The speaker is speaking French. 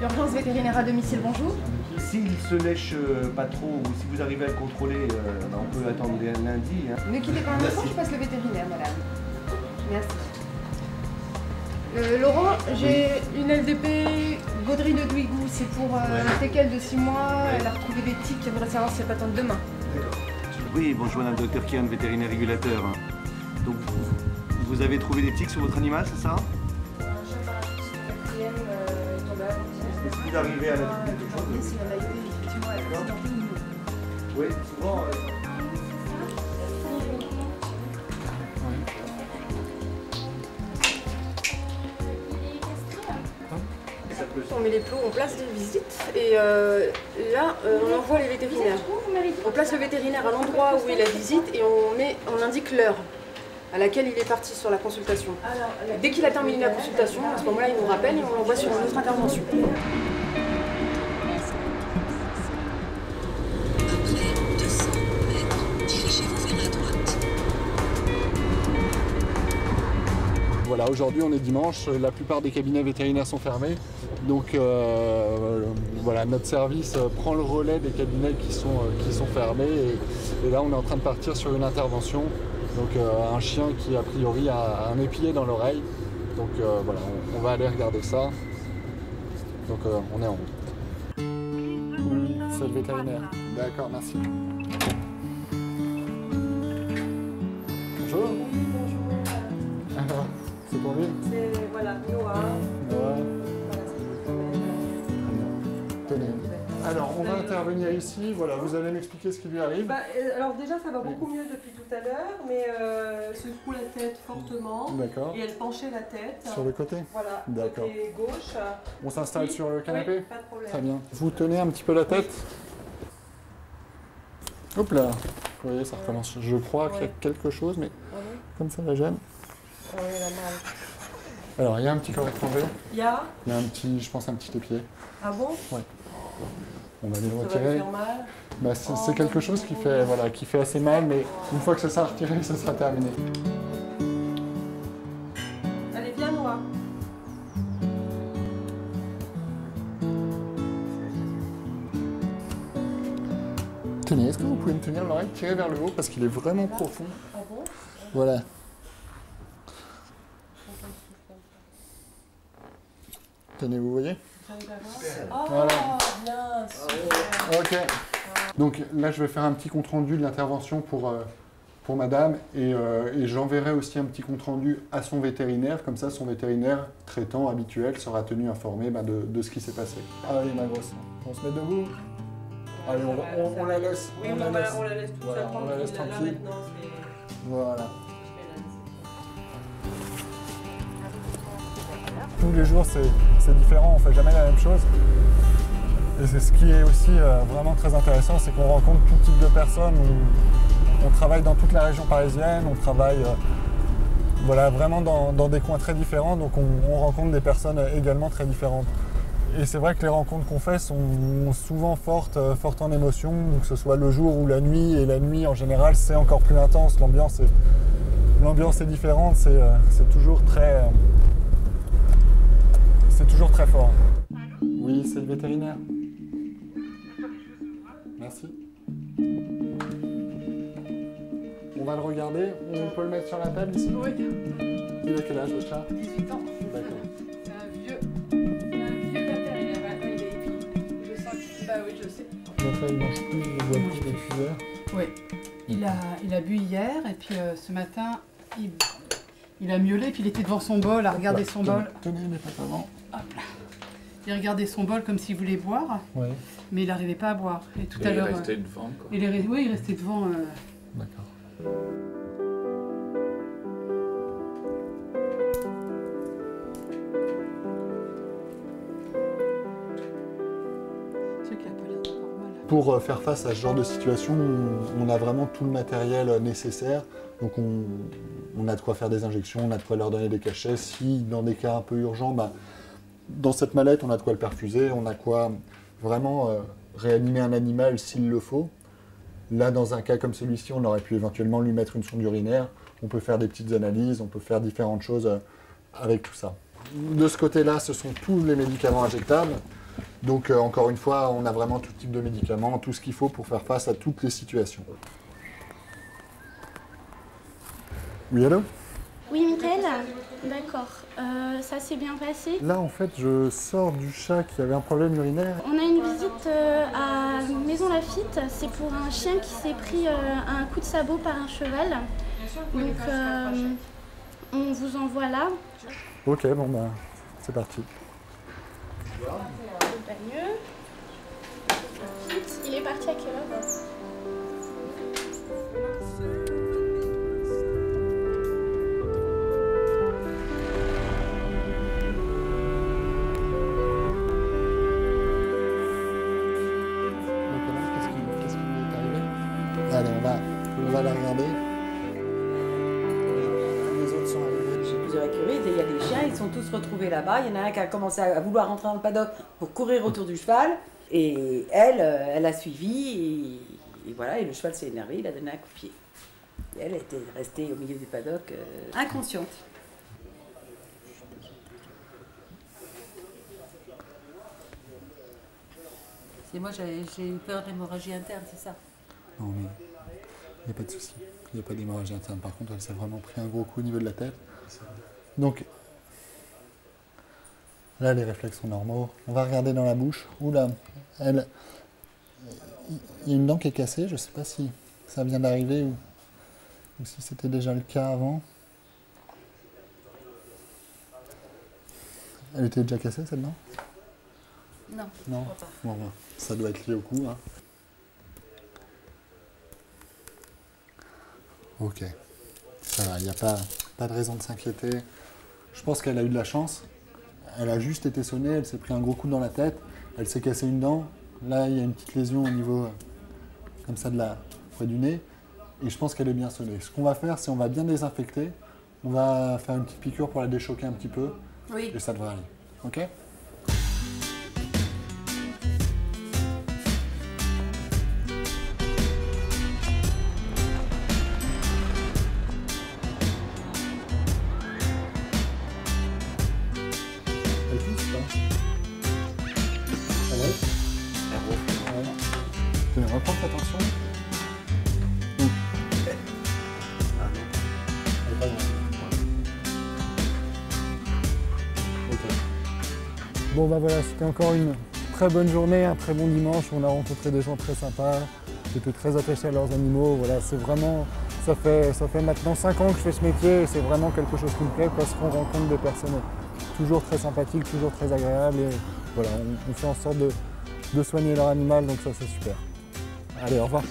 Urgence vétérinaire à domicile, bonjour. S'il se lèche pas trop ou si vous arrivez à le contrôler, on peut attendre lundi. Hein. Ne quittez pas un instant, je passe le vétérinaire, madame. Merci. Laurent, j'ai une LDP Gaudry de Douigou, c'est pour un teckel de 6 mois, elle a retrouvé des tiques, elle voudrait savoir si elle peut attendre demain. D'accord. Oui, bonjour madame, docteur Kian, vétérinaire régulateur. Donc, vous avez trouvé des tiques sur votre animal, c'est ça? Un chat parasitique sur le quatrième est tombé avant. Est-ce que vous arrivez à la trouver quelque chose? Si elle a été, effectivement, elle a tenté une nuit. Oui, souvent. On met les plots, on place les visites et là on envoie les vétérinaires. On place le vétérinaire à l'endroit où est la visite et on indique l'heure à laquelle il est parti sur la consultation. Dès qu'il a terminé la consultation, à ce moment-là il nous rappelle et on l'envoie sur une autre intervention. Voilà, aujourd'hui on est dimanche, la plupart des cabinets vétérinaires sont fermés, donc voilà, notre service prend le relais des cabinets qui sont fermés et là on est en train de partir sur une intervention, donc un chien qui a priori a un épillé dans l'oreille, donc voilà, on va aller regarder ça, donc on est en route. Oui, c'est le vétérinaire, d'accord, merci. Bonjour. Alors, c'est pour lui? C'est voilà, Noah. Ouais. Tenez. Alors, on va intervenir ici. Voilà, vous allez m'expliquer ce qui lui arrive. Alors déjà, ça va beaucoup mieux depuis tout à l'heure, mais elle secoue la tête fortement. D'accord. Et elle penchait la tête. Sur le côté? Voilà, d'accord. côté gauche. On s'installe Oui. sur le canapé? Oui, pas de problème. Très bien. Vous tenez un petit peu la tête? Hop là. Vous voyez, ça recommence. Je crois qu'il y a quelque chose, mais comme ça la gêne. Oui, elle a mal. Alors, il y a un petit corps étranger. Il y a un petit, je pense, un petit épier. Ah bon? Ouais. On va aller le Ça va lui retirer. faire mal? Bah, c'est quelque chose qui fait assez mal, mais une fois que ça sera retiré, ça sera terminé. Allez, viens, Noah. Tenez, est-ce que vous pouvez me tenir l'oreille, tirer vers le haut, parce qu'il est vraiment profond. Ah bon? Voilà. Tenez, vous voyez? Ah, Voilà. bien, super. Ok. Donc là, je vais faire un petit compte-rendu de l'intervention pour madame et j'enverrai aussi un petit compte-rendu à son vétérinaire. Comme ça, son vétérinaire traitant habituel sera tenu informé de ce qui s'est passé. Allez, ma grosse. On se met debout? Allez, on la laisse. Oui, on la laisse toute Voilà, seule on la laisse tranquille. Là, tranquille. maintenant, c'est... Voilà. Tous les jours, c'est différent, on ne fait jamais la même chose. Et c'est ce qui est aussi vraiment très intéressant, c'est qu'on rencontre tout type de personnes. On travaille dans toute la région parisienne, on travaille voilà, vraiment dans des coins très différents, donc on rencontre des personnes également très différentes. Et c'est vrai que les rencontres qu'on fait sont souvent fortes en émotion, que ce soit le jour ou la nuit, et la nuit en général c'est encore plus intense, l'ambiance est différente, c'est toujours très... C'est toujours très fort. Oui, c'est le vétérinaire. Merci. On va le regarder. On peut le mettre sur la table ici? Oui. Il a quel âge, votre chat? 18 ans. D'accord. C'est un vieux papa, il est épuisé. Je sens qu'il... Bah oui, je sais. Donc là, il mange plus, il boit plus depuis hier. Oui. Il a bu hier et puis ce matin, il a miaulé puis il était devant son bol à regarder son bol. Tenez, mais pas avant. Hop là. Il regardait son bol comme s'il voulait boire, Ouais. mais il n'arrivait pas à boire. Et tout à l'heure. Il restait devant, quoi. Oui, il restait devant. D'accord. C'est qu'il a pas l'air d'avoir mal. Pour faire face à ce genre de situation, on a vraiment tout le matériel nécessaire. Donc on a de quoi faire des injections, on a de quoi leur donner des cachets. Si dans des cas un peu urgents, dans cette mallette, on a de quoi le perfuser, on a quoi vraiment réanimer un animal s'il le faut. Là, dans un cas comme celui-ci, on aurait pu éventuellement lui mettre une sonde urinaire. On peut faire des petites analyses, on peut faire différentes choses avec tout ça. De ce côté-là, ce sont tous les médicaments injectables. Donc encore une fois, on a vraiment tout type de médicaments, tout ce qu'il faut pour faire face à toutes les situations. Oui, allô? Oui, Michael. D'accord. Ça s'est bien passé. Là, en fait, je sors du chat qui avait un problème urinaire. On a une visite à Maison Lafitte. C'est pour un chien qui s'est pris un coup de sabot par un cheval. Donc, on vous envoie là. Ok, bon ben, c'est parti. Le bagneux. Il est parti à quelle heure? Qu'est-ce qui lui est arrivé? Allez, on va la regarder. Les autres sont arrivés. J'ai plusieurs écuries, il y a des chiens, ils sont tous retrouvés là-bas. Il y en a un qui a commencé à vouloir rentrer dans le paddock pour courir autour du cheval. Et elle a suivi. Et voilà, et le cheval s'est énervé, il a donné un coup de pied. Et elle était restée au milieu du paddock, inconsciente. C'est moi, j'ai eu peur d'hémorragie interne, c'est ça? Non, mais il n'y a pas de souci. Il n'y a pas d'hémorragie interne. Par contre, elle s'est vraiment pris un gros coup au niveau de la tête. Donc, là, les réflexes sont normaux. On va regarder dans la bouche. Oula, il y a une dent qui est cassée. Je ne sais pas si ça vient d'arriver ou si c'était déjà le cas avant. Elle était déjà cassée, cette dent? Non, Non. je crois pas. Bon, ça doit être lié au cou. Hein. Ok. Ça va, il n'y a pas de raison de s'inquiéter. Je pense qu'elle a eu de la chance. Elle a juste été sonnée, elle s'est pris un gros coup dans la tête, elle s'est cassé une dent. Là, il y a une petite lésion au niveau, comme ça, près du nez. Et je pense qu'elle est bien sonnée. Ce qu'on va faire, c'est on va bien désinfecter. On va faire une petite piqûre pour la déchoquer un petit peu. Oui. Et ça devrait aller. Ok ? Elle pousse ou pas? Ça va? Ouais. Tu veux reprendre ta tension? Elle est pas grande. Ok. Bon bah voilà, c'était encore une très bonne journée, un très bon dimanche. On a rencontré des gens très sympas, qui étaient très attachés à leurs animaux. Voilà, c'est vraiment, ça fait maintenant 5 ans que je fais ce métier et c'est vraiment quelque chose qui me plaît parce qu'on rencontre des personnes toujours très sympathiques, toujours très agréables et voilà, on fait en sorte de soigner leur animal, donc ça c'est super. Allez, au revoir.